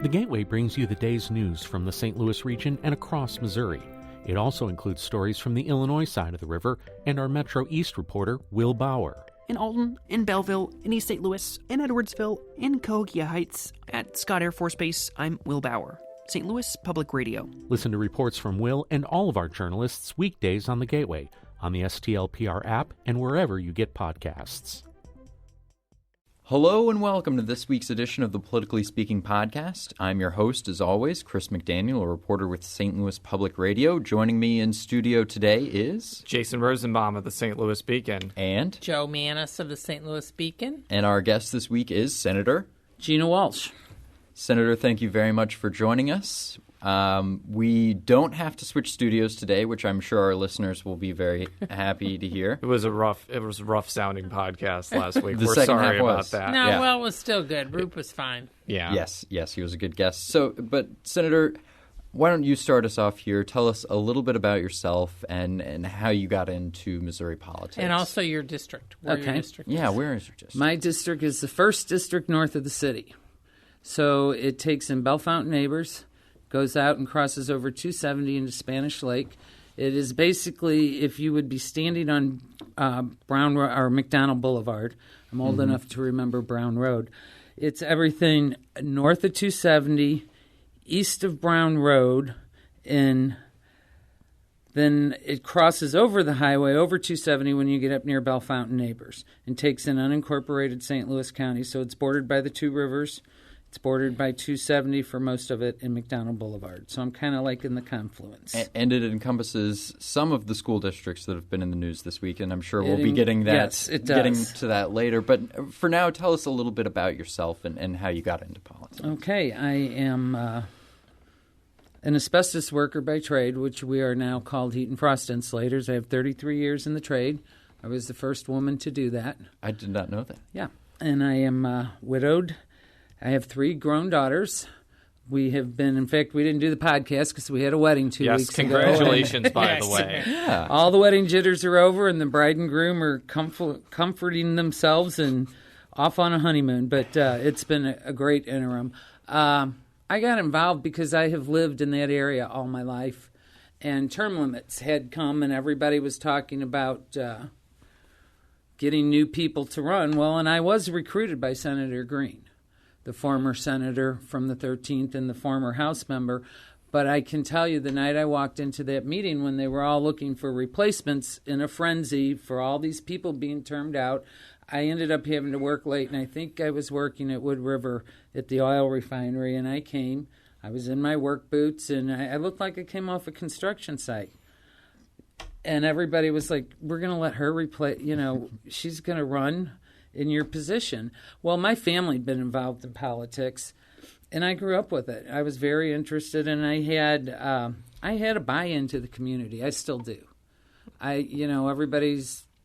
The Gateway brings you the day's news from the St. Louis region and across Missouri. It also includes stories from the Illinois side of the river and our Metro East reporter, Will Bauer. In Alton, in Belleville, in East St. Louis, in Edwardsville, in Cahokia Heights, at Scott Air Force Base, I'm Will Bauer. St. Louis Public Radio. Listen to reports from Will and all of our journalists weekdays on the Gateway, on the STLPR app, and wherever you get podcasts. Hello and welcome to this week's edition of the Politically Speaking podcast. I'm your host, as always, Chris McDaniel, a reporter with St. Louis Public Radio. Joining me in studio today is Jason Rosenbaum of the St. Louis Beacon. And Joe Manis of the St. Louis Beacon. And our guest this week is Senator Gina Walsh. Senator, thank you very much for joining us. We don't have to switch studios today, which I'm sure our listeners will be very happy to hear. It was a rough sounding podcast last week. The We're second sorry half about was. that. No, Yeah. well, it was still good. Roop was fine. Yeah. Yes, he was a good guest. But Senator, why don't you start us off here? Tell us a little bit about yourself and how you got into Missouri politics. And also your district. Where your district is. Yeah, where is your district? My district is the first district north of the city. So it takes in Bellefontaine Neighbors, goes out and crosses over 270 into Spanish Lake. It is basically, if you would be standing on Brown or McDonald Boulevard, I'm old enough to remember Brown Road. It's everything north of 270, east of Brown Road, and then it crosses over the highway, over 270 when you get up near Bellefontaine Neighbors, and takes in unincorporated St. Louis County. So it's bordered by the two rivers. It's bordered by 270 for most of it in McDonald Boulevard. So I'm kind of like in the confluence. And it encompasses some of the school districts that have been in the news this week, and I'm sure we'll be getting to that later. But for now, tell us a little bit about yourself and how you got into politics. Okay. I am an asbestos worker by trade, which we are now called heat and frost insulators. I have 33 years in the trade. I was the first woman to do that. I did not know that. Yeah. And I am widowed. I have 3 grown daughters. We have been, in fact, we didn't do the podcast because we had a wedding 2 weeks ago. Congratulations, by the way. Yeah. All the wedding jitters are over, and the bride and groom are comforting themselves and off on a honeymoon. But it's been a great interim. I got involved because I have lived in that area all my life, and term limits had come, and everybody was talking about getting new people to run. Well, and I was recruited by Senator Green, the former senator from the 13th and the former House member. But I can tell you the night I walked into that meeting when they were all looking for replacements in a frenzy for all these people being termed out, I ended up having to work late, and I think I was working at Wood River at the oil refinery, and I was in my work boots, and I looked like I came off a construction site. And everybody was like, we're going to let her replace, she's going to run in your position. Well, my family had been involved in politics, and I grew up with it. I was very interested, and I had a buy-in to the community. I still do.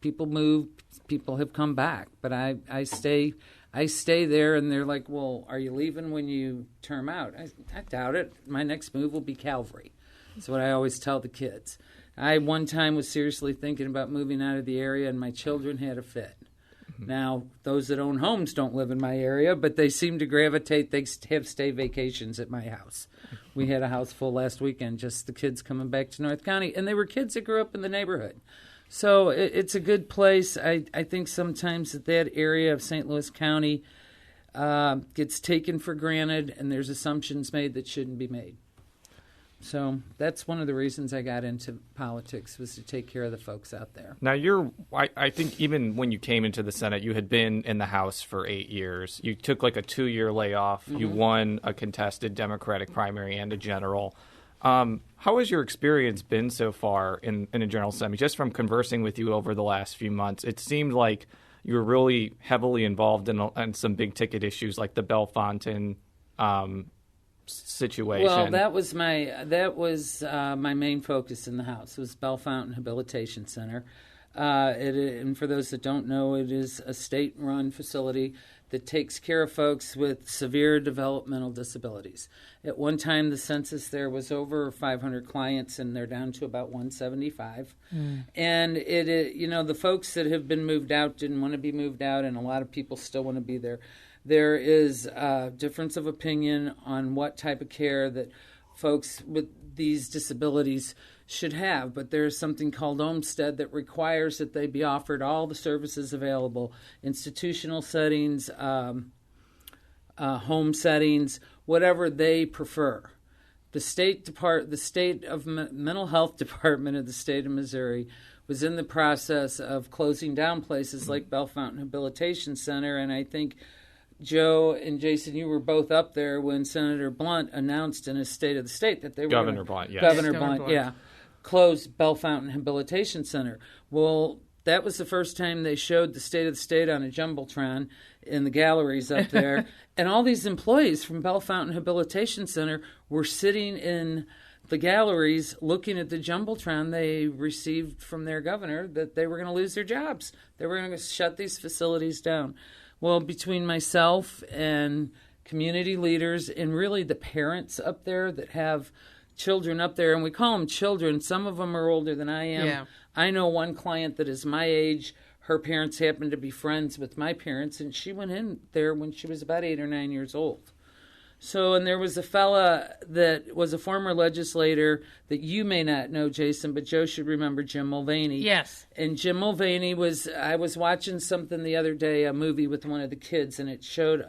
People move, people have come back, but I stay there, and they're like, well, are you leaving when you term out? I doubt it. My next move will be Calvary. That's what I always tell the kids. I one time was seriously thinking about moving out of the area, and my children had a fit. Now, those that own homes don't live in my area, but they seem to gravitate. They have stay vacations at my house. We had a house full last weekend, just the kids coming back to North County, and they were kids that grew up in the neighborhood. So it's a good place. I think sometimes that area of St. Louis County gets taken for granted, and there's assumptions made that shouldn't be made. So that's one of the reasons I got into politics, was to take care of the folks out there. Now, I think even when you came into the Senate, you had been in the House for 8 years. You took like a 2-year layoff. Mm-hmm. You won a contested Democratic primary and a general. How has your experience been so far in a general assembly? Just from conversing with you over the last few months, it seemed like you were really heavily involved in some big ticket issues like the Bellefontaine situation. Well, that was my main focus in the House, was Bellefontaine Rehabilitation Center. And for those that don't know, it is a state-run facility that takes care of folks with severe developmental disabilities. At one time, the census there was over 500 clients, and they're down to about 175. And the folks that have been moved out didn't want to be moved out, and a lot of people still want to be there. There is a difference of opinion on what type of care that folks with these disabilities should have, but there's something called Olmstead that requires that they be offered all the services available, institutional settings, home settings, whatever they prefer. The state of mental health department of the state of Missouri was in the process of closing down places like Bell Fountain Habilitation Center, and I think Joe and Jason, you were both up there when Senator Blunt announced in his State of the State that they were Governor Blunt, yes. Governor Blunt, yeah, closed Bell Fountain Habilitation Center. Well, that was the first time they showed the State of the State on a jumbotron in the galleries up there, and all these employees from Bell Fountain Habilitation Center were sitting in the galleries looking at the jumbotron they received from their governor that they were going to lose their jobs. They were going to shut these facilities down. Well, between myself and community leaders and really the parents up there that have children up there, and we call them children. Some of them are older than I am. Yeah. I know one client that is my age. Her parents happen to be friends with my parents, and she went in there when she was about 8 or 9 years old. So, and there was a fella that was a former legislator that you may not know, Jason, but Joe should remember, Jim Mulvaney. Yes. And Jim Mulvaney I was watching something the other day, a movie with one of the kids, and it showed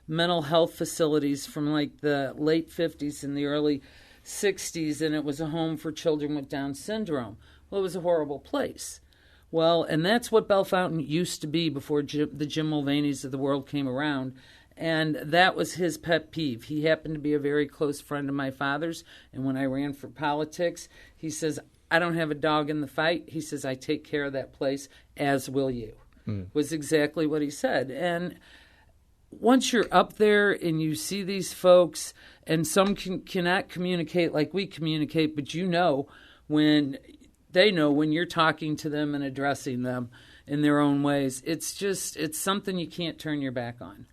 mental health facilities from like the late 50s and the early 60s, and it was a home for children with Down syndrome. Well, it was a horrible place. Well, and that's what Bell Fountain used to be before the Jim Mulvaneys of the world came around. And that was his pet peeve. He happened to be a very close friend of my father's. And when I ran for politics, he says, I don't have a dog in the fight. He says, I take care of that place, as will you, was exactly what he said. And once you're up there and you see these folks, and some cannot communicate like we communicate, but you know when they know when you're talking to them and addressing them in their own ways. It's something you can't turn your back on.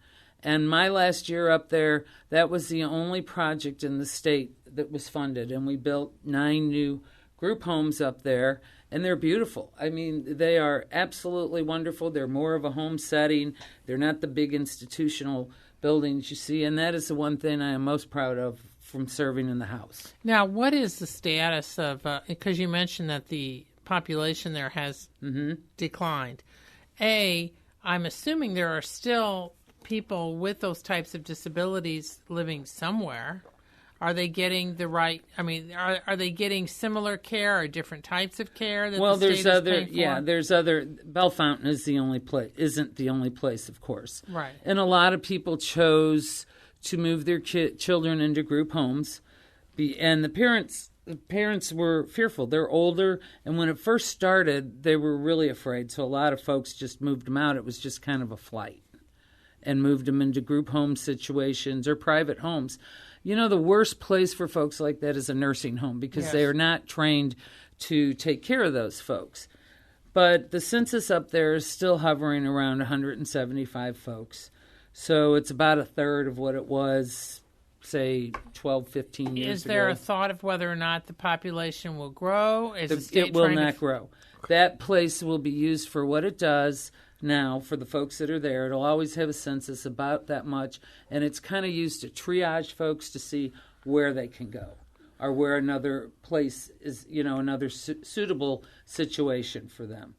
And my last year up there, that was the only project in the state that was funded. And we built 9 new group homes up there, and they're beautiful. I mean, they are absolutely wonderful. They're more of a home setting. They're not the big institutional buildings you see. And that is the one thing I am most proud of from serving in the House. Now, what is the status of, because you mentioned that the population there has declined. I'm assuming there are still people with those types of disabilities living somewhere. Are they getting the right? I mean, are they getting similar care or different types of care that the state is paying for? Yeah, there's other. Bell Fountain is the only place. Isn't the only place, of course. Right. And a lot of people chose to move their children into group homes, and the parents were fearful. They're older, and when it first started, they were really afraid. So a lot of folks just moved them out. It was just kind of a flight. And moved them into group home situations or private homes. You know, the worst place for folks like that is a nursing home because they are not trained to take care of those folks. But the census up there is still hovering around 175 folks. So it's about a third of what it was, say, 12, 15 years ago. Is there a thought of whether or not the population will grow? It will not grow. That place will be used for what it does now for the folks that are there. It'll always have a census about that much, and it's kind of used to triage folks to see where they can go or where another place is, another suitable situation for them.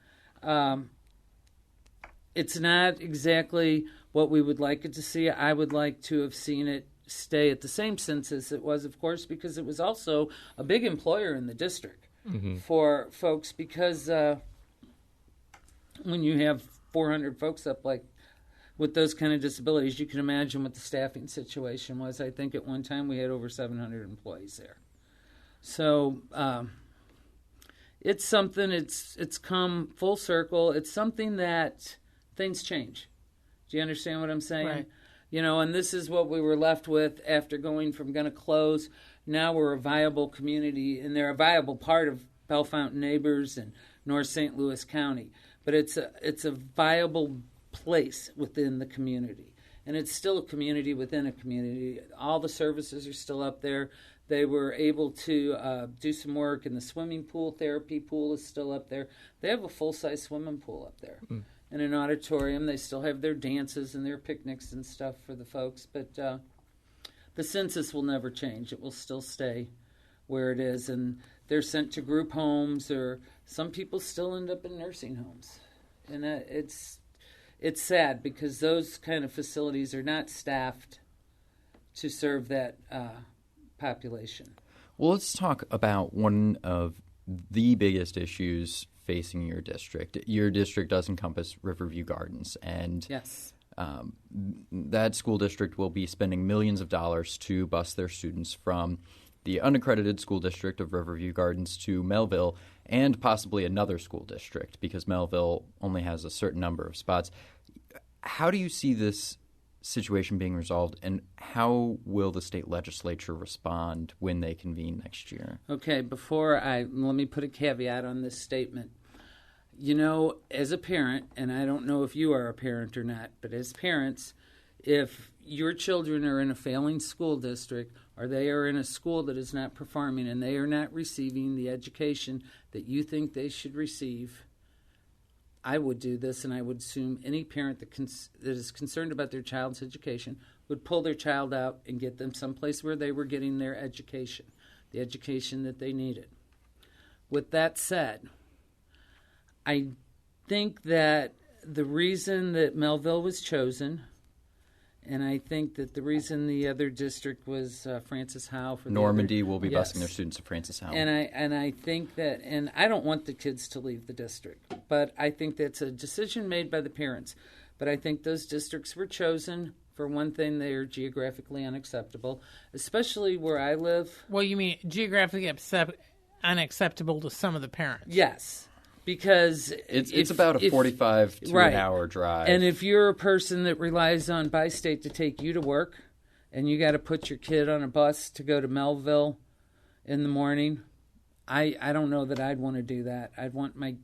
It's not exactly what we would like it to see. I would like to have seen it stay at the same census it was, of course, because it was also a big employer in the district for folks because when you have 400 folks up like with those kind of disabilities, you can imagine what the staffing situation was. I think at one time we had over 700 employees there. So it's something, it's come full circle. It's something that things change. Do you understand what I'm saying? Right. And this is what we were left with after going from going to close. Now we're a viable community, and they're a viable part of Bell Fountain Neighbors and North St. Louis County. But it's a viable place within the community. And it's still a community within a community. All the services are still up there. They were able to do some work in the swimming pool. Therapy pool is still up there. They have a full-size swimming pool up there. in an auditorium. They still have their dances and their picnics and stuff for the folks, but the census will never change. It will still stay where it is, and they're sent to group homes, or some people still end up in nursing homes. And it's sad because those kind of facilities are not staffed to serve that population. Well, let's talk about one of the biggest issues facing your district. Your district does encompass Riverview Gardens, and yes. That school district will be spending millions of dollars to bus their students from the unaccredited school district of Riverview Gardens to Mehlville, and possibly another school district, because Mehlville only has a certain number of spots. How do you see this situation being resolved, and how will the state legislature respond when they convene next year? Okay, let me put a caveat on this statement. You know, as a parent, and I don't know if you are a parent or not, but as parents, if your children are in a failing school district, or they are in a school that is not performing and they are not receiving the education that you think they should receive, I would do this, and I would assume any parent that is concerned about their child's education would pull their child out and get them someplace where they were getting their education, the education that they needed. With that said, I think that the reason that Mehlville was chosen, and I think that the reason the other district was Francis Howe. For Normandy will be busing their students to Francis Howe. And I think that, and I don't want the kids to leave the district, but I think that's a decision made by the parents. But I think those districts were chosen. For one thing, they are geographically unacceptable, especially where I live. Well, you mean geographically unacceptable to some of the parents? Yes. Because it's about a 45 to an hour drive. And if you're a person that relies on Bi-State to take you to work, and you got to put your kid on a bus to go to Mehlville in the morning, I don't know that I'd want to do that. I'd want my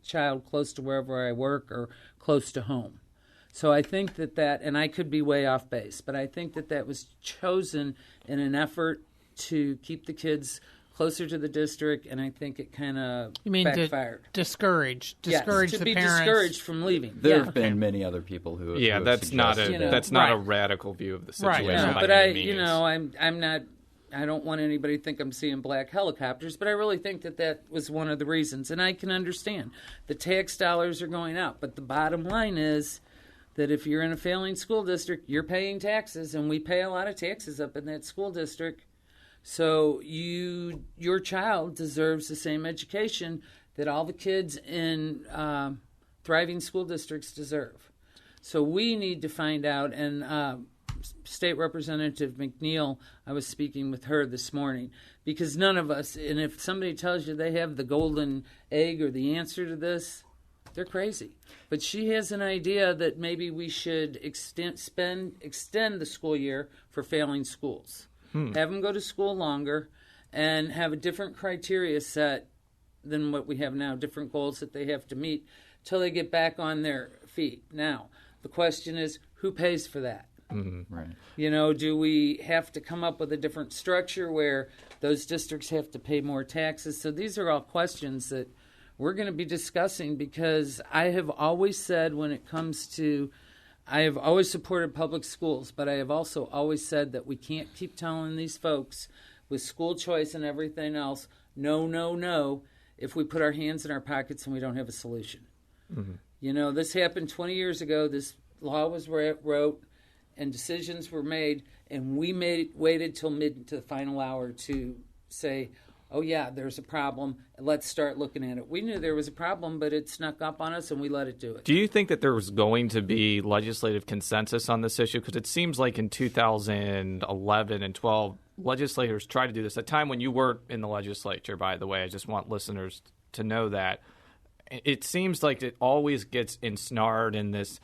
child close to wherever I work or close to home. So I think that, and I could be way off base, but I think that was chosen in an effort to keep the kids closer to the district, and I think it kind of backfired. Discourage to the parents. To be discouraged from leaving. There have been many other people who have that's not a radical view of the situation. Right. But I'm not. I don't want anybody to think I'm seeing black helicopters, but I really think that was one of the reasons, and I can understand the tax dollars are going out, but the bottom line is that if you're in a failing school district, you're paying taxes, and we pay a lot of taxes up in that school district. So your child deserves the same education that all the kids in thriving school districts deserve. So we need to find out, and State Representative McNeil, I was speaking with her this morning, because none of us, and if somebody tells you they have the golden egg or the answer to this, they're crazy. But she has an idea that maybe we should extend the school year for failing schools. Have them go to school longer and have a different criteria set than what we have now, different goals that they have to meet till they get back on their feet. Now, the question is, who pays for that? Mm-hmm. Right. You know, do we have to come up with a different structure where those districts have to pay more taxes? So these are all questions that we're going to be discussing, because I have always said when it comes to I have always supported public schools, but I have also always said that we can't keep telling these folks with school choice and everything else, no, if we put our hands in our pockets and we don't have a solution. Mm-hmm. You know, this happened 20 years ago. This law was wrote and decisions were made, and we waited till to the final hour to say, oh, yeah, there's a problem. Let's start looking at it. We knew there was a problem, but it snuck up on us, and we let it do it. Do you think that there was going to be legislative consensus on this issue? Because it seems like in 2011 and 12, legislators tried to do this. At a time when you were in the legislature, by the way, I just want listeners to know that. It seems like it always gets ensnared in this,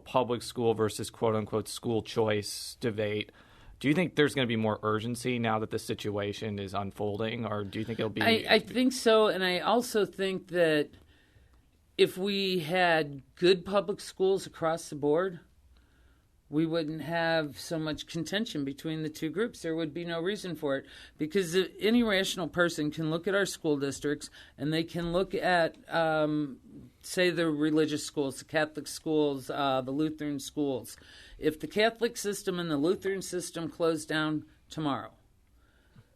public school versus quote-unquote school choice debate. Do you think there's going to be more urgency now that the situation is unfolding, or do you think it'll be... I think so, and I also think that if we had good public schools across the board, we wouldn't have so much contention between the two groups. There would be no reason for it, because any rational person can look at our school districts and they can look at, say, the religious schools, the Catholic schools, the Lutheran schools. If the Catholic system and the Lutheran system closed down tomorrow,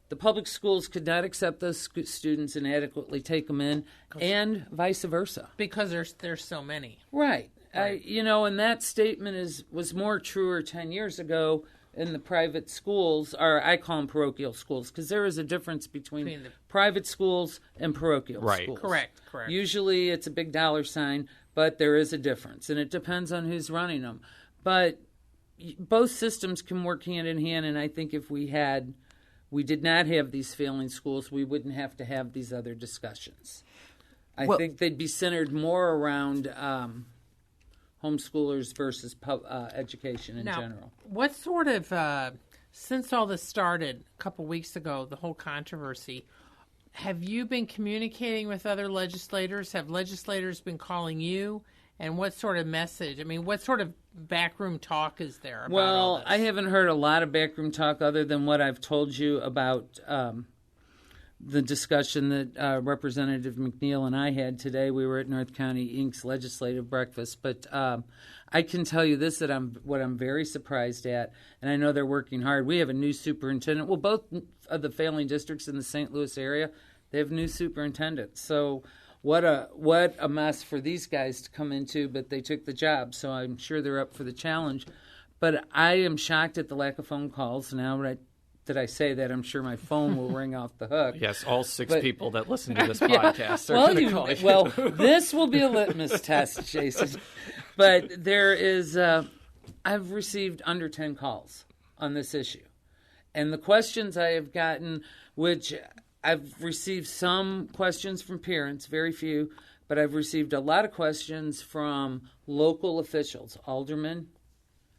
the public schools could not accept those students and adequately take them in, and vice versa. Because there's so many. Right. And that statement was more truer 10 years ago in the private schools, or I call them parochial schools, because there is a difference between the private schools and parochial schools. Correct. Usually it's a big dollar sign, but there is a difference, and it depends on who's running them. But both systems can work hand in hand, and I think if we did not have these failing schools, we wouldn't have to have these other discussions. I think they'd be centered more around homeschoolers versus education in general. What sort of, since all this started a couple weeks ago, the whole controversy, have you been communicating with other legislators? Have legislators been calling you? And what sort of message? I mean, what sort of backroom talk is there about all this? I haven't heard a lot of backroom talk other than what I've told you about the discussion that Representative McNeil and I had today. We were at North County Inc.'s legislative breakfast. But I can tell you this, that what I'm very surprised at, and I know they're working hard. We have a new superintendent. Well, both of the failing districts in the St. Louis area, they have new superintendents. So what a mess for these guys to come into, but they took the job, so I'm sure they're up for the challenge. But I am shocked at the lack of phone calls. Now that I say that, I'm sure my phone will ring off the hook. Yes, all six people that listen to this podcast are going to call you. Well, this will be a litmus test, Jason. But there is, I've received under 10 calls on this issue. And the questions I have gotten, which I've received some questions from parents, very few, but I've received a lot of questions from local officials, aldermen,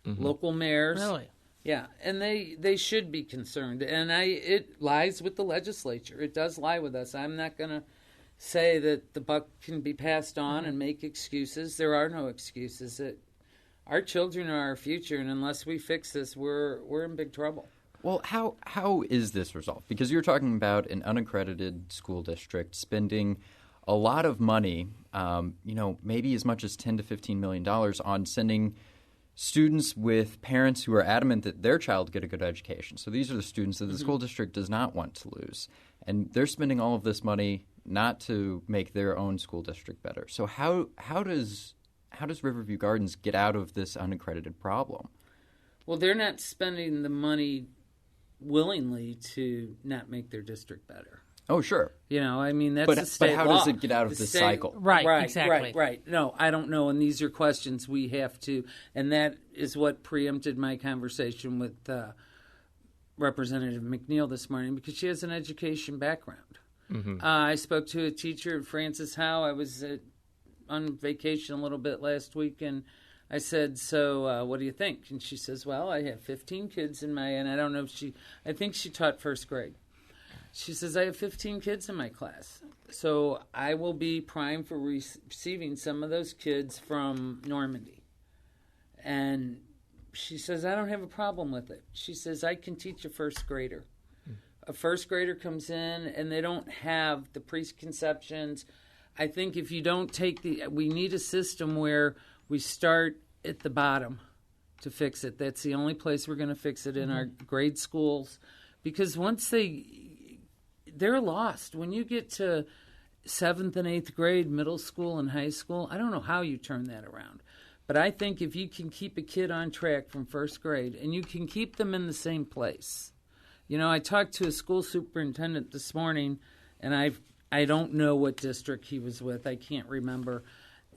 local mayors. Really? Yeah, and they should be concerned. And it lies with the legislature. It does lie with us. I'm not going to say that the buck can be passed on and make excuses. There are no excuses. Our children are our future, and unless we fix this, we're in big trouble. Well, how is this resolved? Because you're talking about an unaccredited school district spending a lot of money, maybe as much as $10 to $15 million on sending students with parents who are adamant that their child get a good education. So these are the students that the school district does not want to lose. And they're spending all of this money not to make their own school district better. So how does Riverview Gardens get out of this unaccredited problem? Well, they're not spending the money willingly to not make their district better. Oh, sure. That's the state law. But how does it get out of this cycle? Right, exactly. Right. No, I don't know, and these are questions we have to, and that is what preempted my conversation with Representative McNeil this morning, because she has an education background. Mm-hmm. I spoke to a teacher at Francis Howe. I was on vacation a little bit last week, and I said, so what do you think? And she says, well, I have 15 kids in my, and I think she taught first grade. She says, I have 15 kids in my class, so I will be primed for receiving some of those kids from Normandy. And she says, I don't have a problem with it. She says, I can teach a first grader. A first grader comes in, and they don't have the preconceptions. I think if you don't we need a system where we start at the bottom to fix it. That's the only place we're going to fix it in our grade schools, because once they're lost. When you get to 7th and 8th grade, middle school and high school, I don't know how you turn that around. But I think if you can keep a kid on track from first grade and you can keep them in the same place. I talked to a school superintendent this morning, and I don't know what district he was with. I can't remember.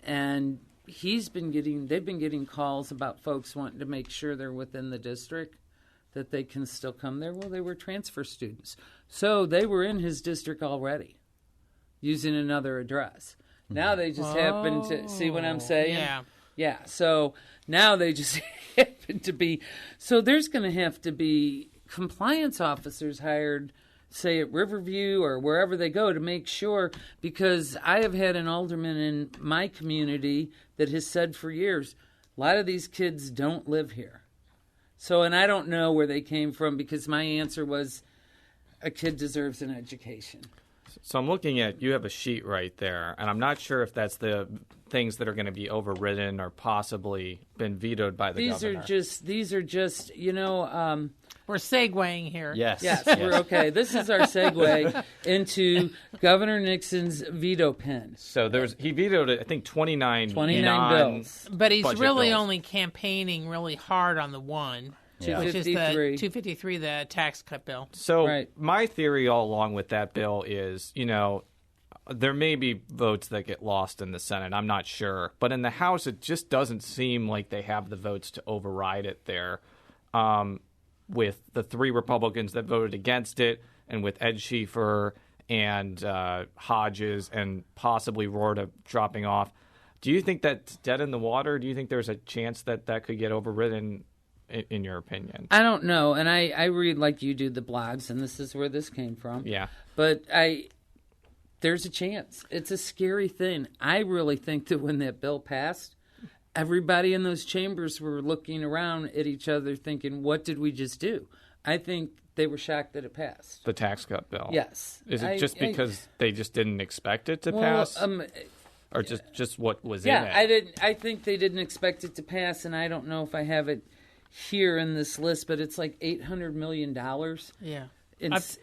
And they've been getting calls about folks wanting to make sure they're within the district, that they can still come there. Well, they were transfer students. So they were in his district already using another address. Now they just happen to, see what I'm saying? Yeah. So now they just happen to be, so there's going to have to be compliance officers hired, say at Riverview or wherever they go, to make sure, because I have had an alderman in my community that has said for years, a lot of these kids don't live here. So, and I don't know where they came from because my answer was a kid deserves an education. So I'm looking at, you have a sheet right there, and I'm not sure if that's the things that are going to be overridden or possibly been vetoed by the governor. These are just, you know... We're segueing here. Yes. Yes, we're okay. This is our segue into Governor Nixon's veto pen. So he vetoed, I think, 29 bills. But he's really bills. only campaigning really hard on the one, Yeah. which is the 253. 253, the tax cut bill. So my theory all along with that bill is, you know, there may be votes that get lost in the Senate. I'm not sure. But in the House, it just doesn't seem like they have the votes to override it there. With the 3 Republicans that voted against it, and with Ed Schieffer and Hodges and possibly Rorta dropping off, do you think that's dead in the water? Do you think there's a chance that that could get overridden, in your opinion? I don't know, and I read like you do the blogs, and this is where this came from. Yeah. But there's a chance. It's a scary thing. I really think that when that bill passed, everybody in those chambers were looking around at each other thinking, what did we just do? I think they were shocked that it passed. The tax cut bill? Yes. Is it just because they just didn't expect it to pass? Or just what was in it? I think they didn't expect it to pass, and I don't know if I have it here in this list, but it's like $800 million. Yeah. That's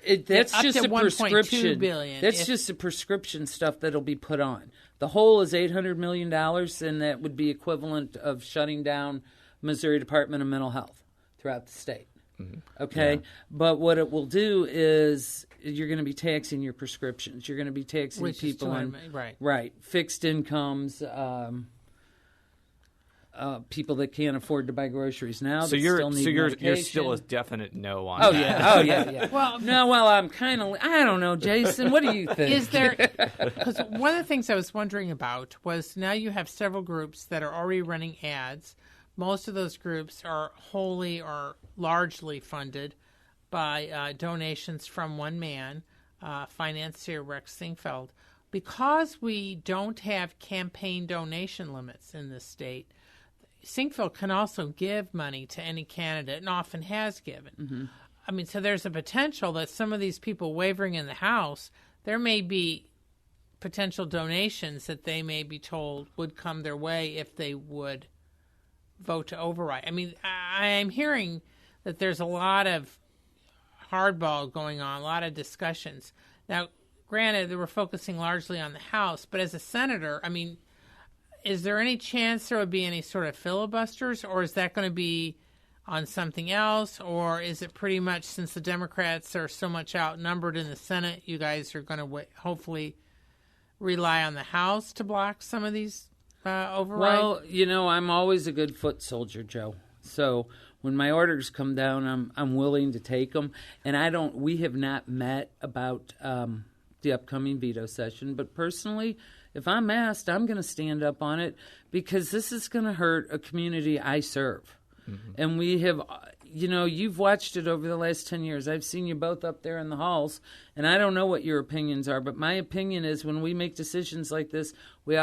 up just to a prescription. $1.2 billion. That's just a prescription stuff that'll be put on. The whole is $800 million, and that would be equivalent of shutting down Missouri Department of Mental Health throughout the state. Mm-hmm. Okay? Yeah. But what it will do is you're going to be taxing your prescriptions. You're going to be taxing people on fixed incomes, people that can't afford to buy groceries now. So you're still a definite no on that. Oh yeah. I'm kind of. I don't know, Jason. What do you think? Is there? Because one of the things I was wondering about was now you have several groups that are already running ads. Most of those groups are wholly or largely funded by donations from one man, financier Rex Singfeld. Because we don't have campaign donation limits in this state, Singfeld can also give money to any candidate and often has given. Mm-hmm. I mean, so there's a potential that some of these people wavering in the House, there may be potential donations that they may be told would come their way if they would vote to override. I mean, I'm hearing that there's a lot of hardball going on, a lot of discussions. Now, granted, they were focusing largely on the House, but as a senator, I mean, is there any chance there would be any sort of filibusters, or is that going to be on something else, or is it pretty much, since the Democrats are so much outnumbered in the Senate, you guys are going to hopefully rely on the House to block some of these overrides? Well, you know, I'm always a good foot soldier, Joe. So when my orders come down, I'm willing to take them. And we have not met about the upcoming veto session, but personally, if I'm asked, I'm going to stand up on it because this is going to hurt a community I serve. Mm-hmm. And we have, you know, you've watched it over the last 10 years. I've seen you both up there in the halls, and I don't know what your opinions are, but my opinion is when we make decisions like this, we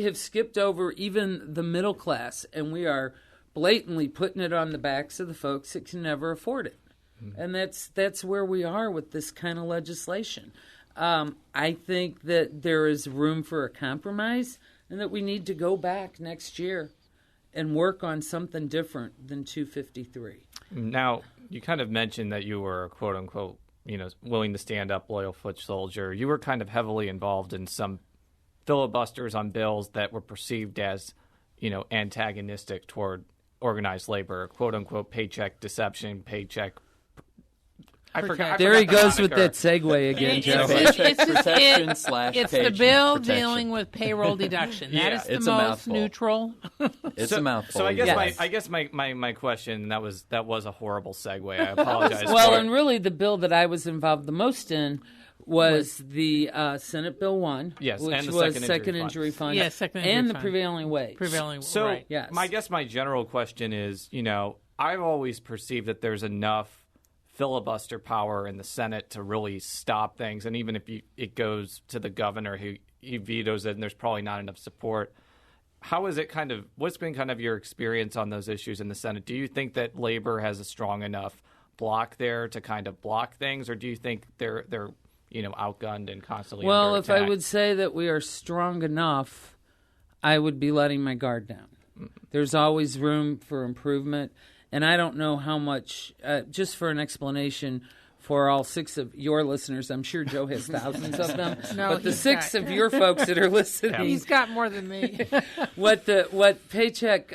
have skipped over even the middle class, and we are blatantly putting it on the backs of the folks that can never afford it. Mm-hmm. And that's where we are with this kind of legislation. I think that there is room for a compromise and that we need to go back next year and work on something different than 253. Now, you kind of mentioned that you were, quote unquote, willing to stand up, loyal foot soldier. You were kind of heavily involved in some filibusters on bills that were perceived as, antagonistic toward organized labor, quote unquote, paycheck deception, paycheck. I forgot. There he goes with that segue again, Joe. It's the bill protection. Dealing with payroll deduction. That is the most neutral. It's a mouthful. So I guess my question, that was a horrible segue. I apologize. And really the bill that I was involved the most in was the Senate Bill 1, yes, which and the was Second Injury Fund, yes, Second Injury Fund. The prevailing wage. So right. Yes. I guess my general question is, I've always perceived that there's enough filibuster power in the Senate to really stop things, and even if it goes to the governor, he vetoes it, and there's probably not enough support. how is it what's been kind of your experience on those issues in the Senate? Do you think that labor has a strong enough block there to kind of block things, or do you think they're outgunned and constantly under if I attack? would say that we are strong enough, I would be letting my guard down. There's always room for improvement, and I don't know how much, just for an explanation for all 6 of your listeners, I'm sure Joe has thousands of them, but the 6 of your folks that are listening. He's got more than me. What paycheck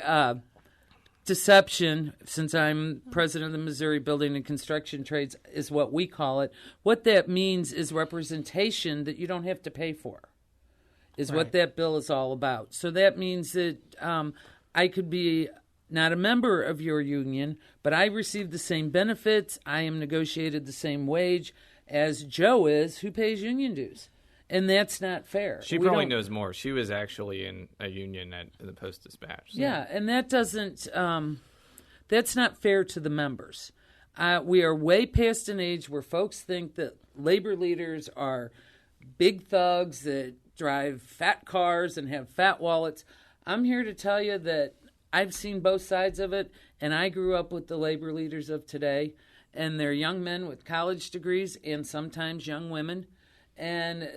deception, since I'm president of the Missouri Building and Construction Trades, is what we call it. What that means is representation that you don't have to pay for, is what that bill is all about. So that means that I could be not a member of your union, but I receive the same benefits. I am negotiated the same wage as Joe is, who pays union dues. And that's not fair. She probably knows more. She was actually in a union at the Post-Dispatch. So. Yeah, and that doesn't that's not fair to the members. We are way past an age where folks think that labor leaders are big thugs that drive fat cars and have fat wallets. I'm here to tell you that I've seen both sides of it, and I grew up with the labor leaders of today, and they're young men with college degrees and sometimes young women. And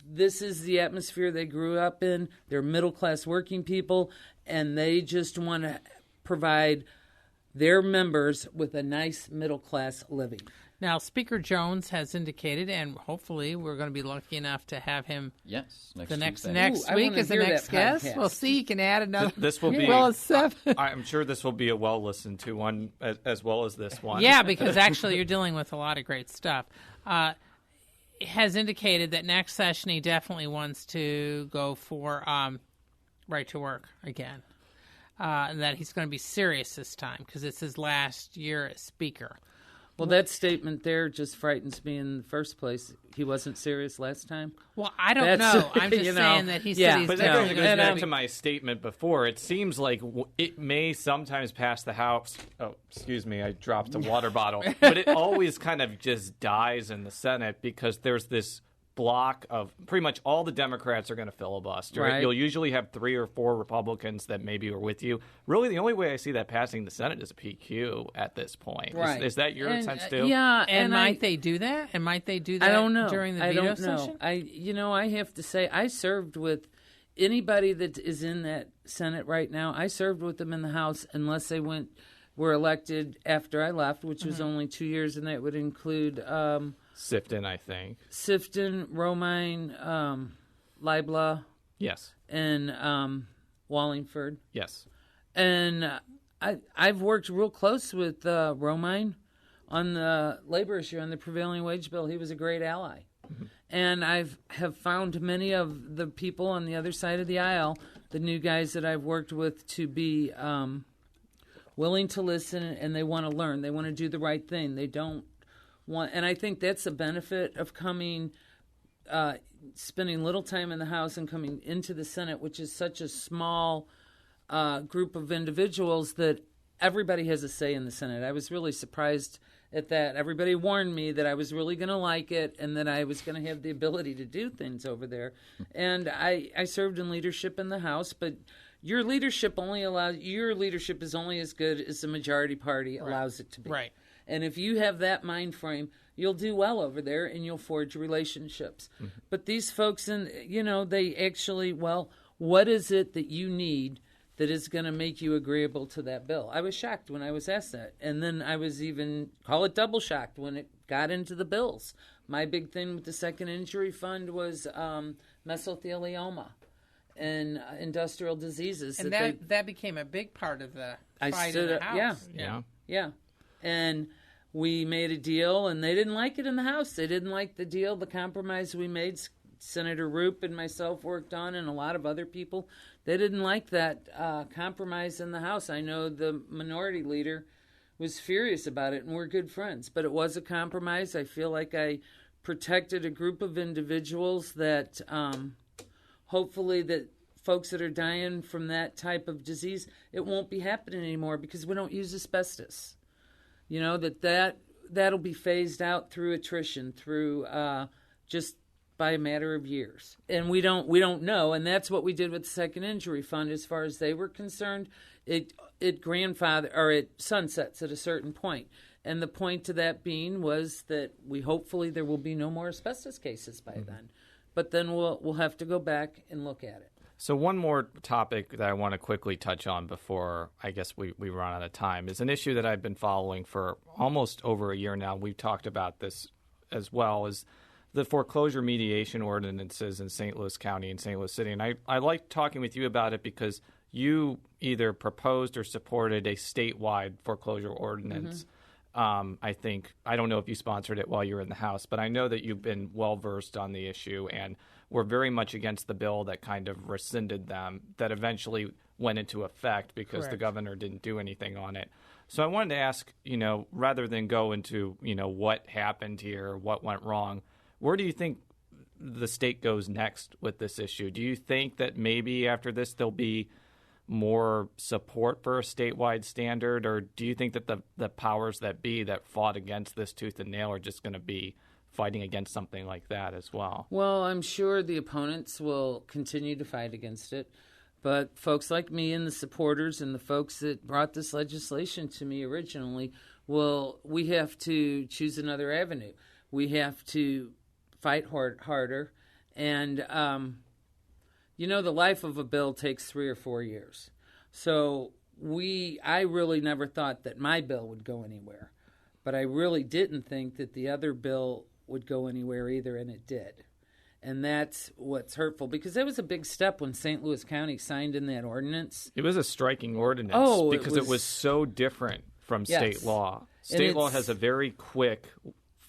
this is the atmosphere they grew up in. They're middle-class working people, and they just want to provide their members with a nice middle-class living. Now, Speaker Jones has indicated, and hopefully we're going to be lucky enough to have him next next Ooh, week as the next guest. Podcast. We'll see. You can add another. This will be. Well, 7. I'm sure this will be a well listened to one as well as this one. Yeah, because actually you're dealing with a lot of great stuff. Has indicated that next session he definitely wants to go for right to work again. And that he's going to be serious this time because it's his last year as Speaker. Well, that statement there just frightens me in the first place. He wasn't serious last time. Well, I don't know. I'm just saying that he said he's but definitely that goes going back to to my statement before. It seems like it may sometimes pass the House. Oh, excuse me, I dropped a water bottle. But it always kind of just dies in the Senate because there's this block of pretty much all the Democrats are going to filibuster. Right. You'll usually have 3 or 4 Republicans that maybe are with you. Really, the only way I see that passing the Senate is a PQ at this point. Right. Is that your sense too? Yeah, And might they do that? And might they do that I don't know. during the I veto don't know. session? I have to say, I served with anybody that is in that Senate right now. I served with them in the House unless they were elected after I left, which was only 2 years, and that would include Sifton, I think. Sifton, Romine, Libla, Yes. and Wallingford. Yes. And I've worked real close with Romine on the labor issue, on the prevailing wage bill. He was a great ally. Mm-hmm. And have found many of the people on the other side of the aisle, the new guys that I've worked with, to be willing to listen, and they want to learn. They want to do the right thing. They don't want, and I think that's a benefit of coming, spending little time in the House and coming into the Senate, which is such a small group of individuals that everybody has a say in the Senate. I was really surprised at that. Everybody warned me that I was really going to like it and that I was going to have the ability to do things over there. And I served in leadership in the House, but your leadership is only as good as the majority party allows it to be. Right. And if you have that mind frame, you'll do well over there and you'll forge relationships. Mm-hmm. But these folks, they actually, what is it that you need that is going to make you agreeable to that bill? I was shocked when I was asked that. And then I was even, call it double shocked, when it got into the bills. My big thing with the second injury fund was mesothelioma and industrial diseases. And that became a big part of the fight in the House. Yeah. And we made a deal, and they didn't like it in the House. They didn't like the deal, the compromise we made. Senator Roop and myself worked on, and a lot of other people. They didn't like that compromise in the House. I know the minority leader was furious about it, and we're good friends. But it was a compromise. I feel like I protected a group of individuals that hopefully that folks that are dying from that type of disease, it won't be happening anymore because we don't use asbestos. That'll be phased out through attrition, through just by a matter of years. And we don't know, and that's what we did with the second injury fund as far as they were concerned. It sunsets at a certain point. And the point to that being was that hopefully there will be no more asbestos cases by then. But then we'll have to go back and look at it. So one more topic that I want to quickly touch on before I guess we run out of time is an issue that I've been following for almost over a year now. We've talked about this as well, is the foreclosure mediation ordinances in St. Louis County and St. Louis City. And I like talking with you about it because you either proposed or supported a statewide foreclosure ordinance. I don't know if you sponsored it while you were in the House, but I know that you've been well-versed on the issue and were very much against the bill that kind of rescinded them, that eventually went into effect because Correct. the governor didn't do anything on it. So I wanted to ask, rather than go into, what happened here, what went wrong, where do you think the state goes next with this issue? Do you think that maybe after this there'll be more support for a statewide standard, or do you think that the powers that be that fought against this tooth and nail are just going to be fighting against something like that as well? Well, I'm sure the opponents will continue to fight against it. But folks like me and the supporters and the folks that brought this legislation to me originally, we have to choose another avenue. We have to fight harder. And, the life of a bill takes 3 or 4 years. So I really never thought that my bill would go anywhere. But I really didn't think that the other bill would go anywhere either, and it did. And that's what's hurtful, because that was a big step when St. Louis County signed in that ordinance. It was a striking ordinance because it was so different from state law. State law has a very quick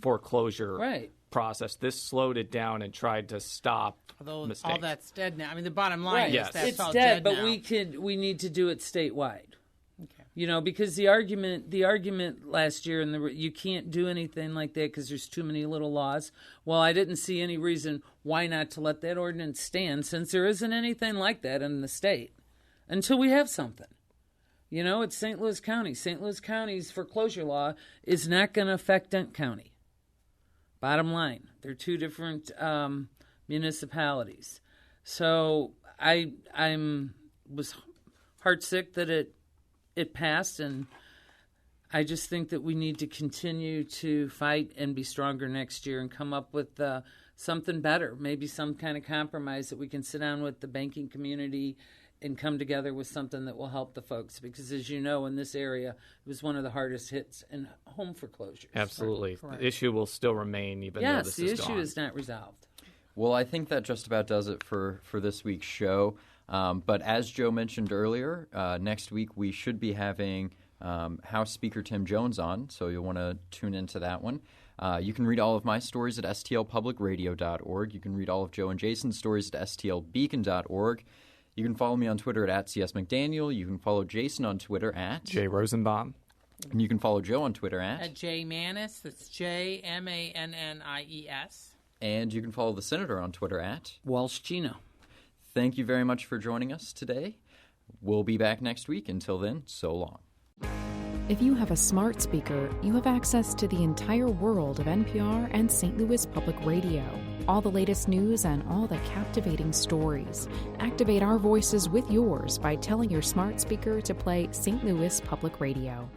foreclosure process. This slowed it down and tried to stop mistakes. All that's dead now. I mean, the bottom line is that's it's all dead, but now. we need to do it statewide. Okay. Because the argument last year, you can't do anything like that because there's too many little laws. Well, I didn't see any reason why not to let that ordinance stand, since there isn't anything like that in the state until we have something. It's St. Louis County. St. Louis County's foreclosure law is not going to affect Dent County. Bottom line, they're two different municipalities. So I was heartsick that it passed, and I just think that we need to continue to fight and be stronger next year and come up with something better, maybe some kind of compromise that we can sit down with the banking community and come together with something that will help the folks. Because as you know, in this area, it was one of the hardest hits in home foreclosures. Absolutely. The issue will still remain even though this is gone. Yes, the issue is not resolved. Well, I think that just about does it for this week's show. But as Joe mentioned earlier, next week we should be having House Speaker Tim Jones on, so you'll want to tune into that one. You can read all of my stories at stlpublicradio.org. You can read all of Joe and Jason's stories at stlbeacon.org. You can follow me on Twitter at @CSMcDaniel. You can follow Jason on Twitter at Jay Rosenbaum. And you can follow Joe on Twitter at Jay Mannis. That's JMANNIES. And you can follow the Senator on Twitter at Walsh Gina. Thank you very much for joining us today. We'll be back next week. Until then, so long. If you have a smart speaker, you have access to the entire world of NPR and St. Louis Public Radio. All the latest news and all the captivating stories. Activate our voices with yours by telling your smart speaker to play St. Louis Public Radio.